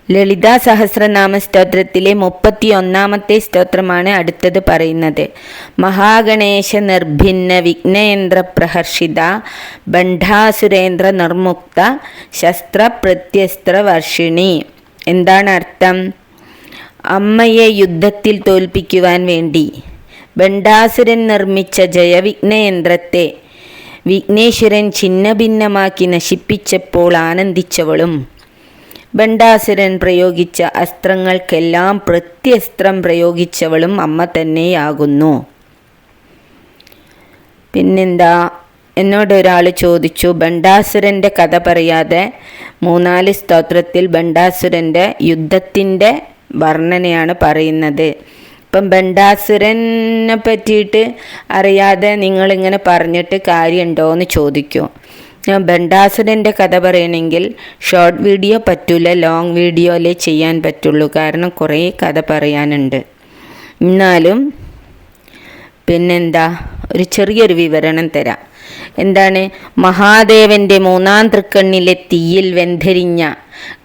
ലളിതാ സഹസ്രനാമ സ്തോത്രത്തിലെ 31-ാമത്തെ സ്തോത്രമാണ് അടുത്തത് പറയുന്നത്. മഹാഗണേശ നിർഭിന്ന വിഘ്നേന്ദ്ര പ്രഹർഷിത ബണ്ഡാസുരേന്ദ്ര നിർമുക്ത ശസ്ത്രപ്രത്യസ്ത്ര വർഷിണി. എന്താണ് അർത്ഥം? അമ്മയെ യുദ്ധത്തിൽ തോൽപ്പിക്കുവാൻ വേണ്ടി ബണ്ഡാസുരൻ നിർമ്മിച്ച ജയവിഘ്നയന്ത്രത്തെ വിഘ്നേശ്വരൻ ഛിന്നഭിന്നമാക്കി നശിപ്പിച്ചപ്പോൾ ആനന്ദിച്ചവളും ബണ്ഡാസുരൻ പ്രയോഗിച്ച അസ്ത്രങ്ങൾക്കെല്ലാം പ്രത്യസ്ത്രം പ്രയോഗിച്ചവളും അമ്മ തന്നെയാകുന്നു. പിന്നെന്താ, എന്നോടൊരാൾ ചോദിച്ചു, ബണ്ഡാസുരൻ്റെ കഥ പറയാതെ 3-4 സ്തോത്രത്തിൽ ബണ്ഡാസുരൻ്റെ യുദ്ധത്തിൻ്റെ വർണ്ണനയാണ് പറയുന്നത്. ഇപ്പം ബണ്ഡാസുരനെ പറ്റിയിട്ട് അറിയാതെ നിങ്ങളിങ്ങനെ പറഞ്ഞിട്ട് കാര്യമുണ്ടോ എന്ന് ചോദിക്കും. ഞാൻ ബണ്ഡാസുരൻ്റെ കഥ പറയണമെങ്കിൽ ഷോർട്ട് വീഡിയോ പറ്റില്ല, ലോങ് വീഡിയോയിലേ ചെയ്യാൻ പറ്റുള്ളൂ. കാരണം കുറേ കഥ പറയാനുണ്ട്. എന്നാലും പിന്നെന്താ, ഒരു ചെറിയൊരു വിവരണം തരാം. എന്താണ്? മഹാദേവൻ്റെ 3-ാം തൃക്കണ്ണിലെ തീയിൽ വെന്തിരിഞ്ഞ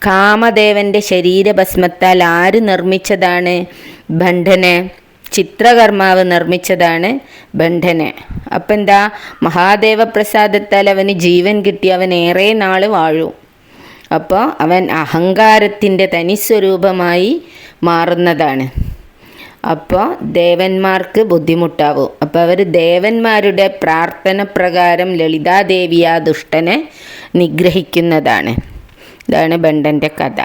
കാമദേവൻ്റെ ശരീരഭസ്മത്താൽ ആര് നിർമ്മിച്ചതാണ്? ബണ്ഡനെ. ചിത്രകർമാവ് നിർമ്മിച്ചതാണ് ബണ്ഡനെ. അപ്പം എന്താ, മഹാദേവ പ്രസാദത്താൽ അവന് ജീവൻ കിട്ടി, അവൻ ഏറെ നാൾ വാഴും. അപ്പോൾ അവൻ അഹങ്കാരത്തിൻ്റെ തനിസ്വരൂപമായി മാറുന്നതാണ്. അപ്പോൾ ദേവന്മാർക്ക് ബുദ്ധിമുട്ടാവും. അപ്പോൾ അവർ ദേവന്മാരുടെ പ്രാർത്ഥന പ്രകാരം ലളിതാദേവി ആ ദുഷ്ടനെ നിഗ്രഹിക്കുന്നതാണ്. ഇതാണ് ബണ്ഡൻ്റെ കഥ.